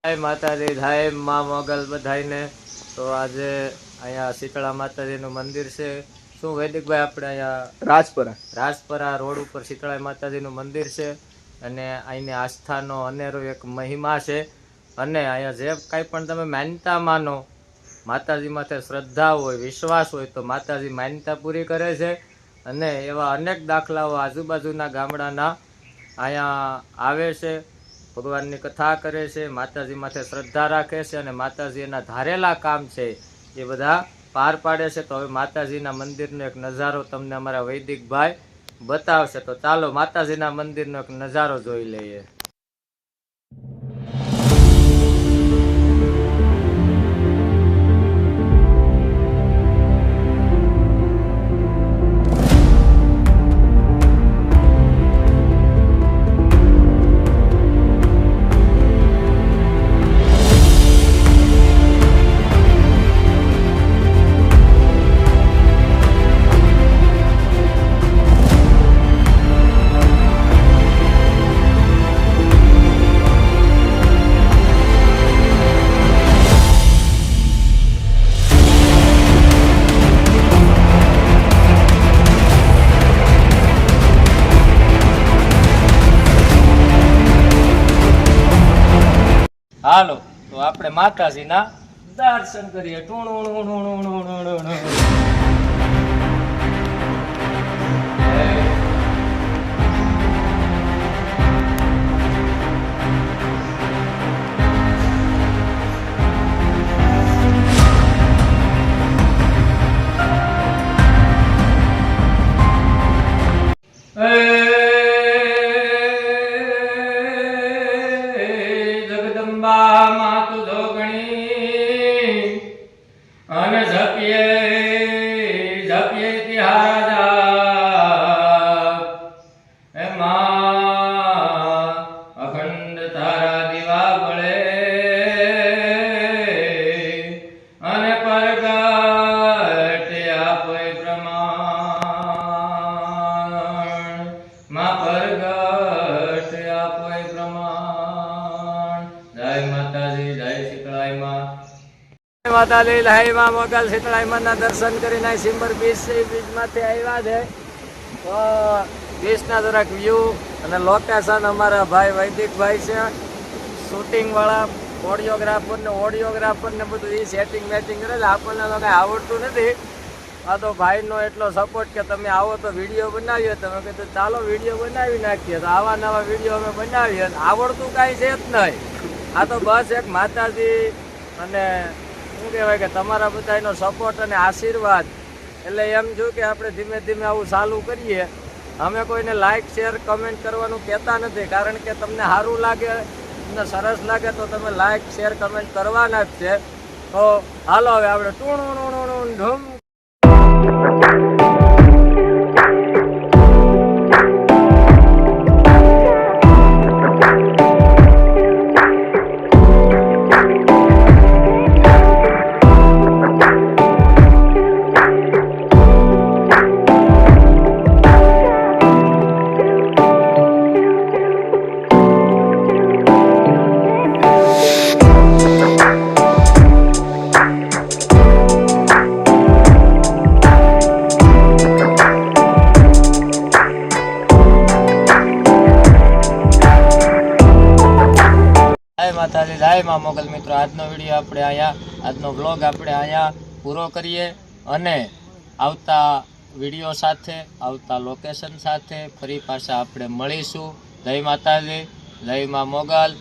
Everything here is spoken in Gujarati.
જય માતાજી, જય મા મોગલ બધાઈને। તો આજે અહીંયા શીતળા માતાજીનું મંદિર છે। શું વૈદિકભાઈ, આપણે અહીંયા રાજપરા રોડ ઉપર શીતળા માતાજીનું મંદિર છે અને અહીંની આસ્થાનો અનેરો એક મહિમા છે। અને અહીંયા જે કાંઈ પણ તમે માનતા માનો, માતાજી માથે શ્રદ્ધા હોય, વિશ્વાસ હોય તો માતાજી માન્યતા પૂરી કરે છે। અને એવા અનેક દાખલાઓ આજુબાજુના ગામડાના અહીંયા આવે છે, ભગવાનની કથા કરે છે, માતાજી માથે શ્રદ્ધા રાખે છે અને માતાજી એના ધારેલા કામ છે એ બધા પાર પાડે છે। તો હવે માતાજીના મંદિરનો એક નજારો તમને અમારા વૈદિકભાઈ બતાવશે। તો ચાલો માતાજીના મંદિરનો એક નજારો જોઈ લઈએ। હાલો તો આપણે માતાજીના દર્શન કરીએ। અને જપીએ તિહારા એમાં અખંડ તારા દીવા બળે અને પરગટ આપે પ્રમાણ માં પરગટ આપે પ્રમાણ। જય માતાજી, જય શીતળાઈ માં। માતાજી, જય મા મોગલ શીતળાઈ માના દર્શન કરીને સિમ્બર બીચ છે, બીચમાંથી આવ્યા છે। તો બીચના જરાક વ્યૂ અને લોકેશન અમારા ભાઈ વૈદિકભાઈ છે, શૂટિંગ વાળા, ઓડિયોગ્રાફર ને બધું એ સેટિંગ મેટિંગ કરે છે। આપણને તો કાંઈ આવડતું નથી, આ તો ભાઈનો એટલો સપોર્ટ કે તમે આવો તો વિડીયો બનાવીએ। તમે કીધું ચાલો વિડીયો બનાવી નાખીએ, તો આવા નવા વિડીયો અમે બનાવીએ। આવડતું કાંઈ છે જ નહીં, આ તો બસ એક માતાજી અને શું કહેવાય કે તમારા બધાનો સપોર્ટ અને આશીર્વાદ, એટલે એમ છું કે આપણે ધીમે ધીમે આવું ચાલુ કરીએ। અમે કોઈને લાઇક શેર કમેન્ટ કરવાનું કહેતા નથી, કારણ કે તમને સારું લાગે, તમને સરસ લાગે તો તમે લાઇક શેર કમેન્ટ કરવાના જ છે। તો હાલો હવે આપણે ધૂમ માતાજી, જય મા મોગલ। મિત્રો, આજનો વિડીયો આપણે આજનો વ્લોગ આપણે અહીંયા પૂરો કરીએ અને આવતા વિડીયો સાથે, આવતા લોકેશન સાથે ફરી પાછા આપણે મળીશું। જય માતાજી, જય મા મોગલ।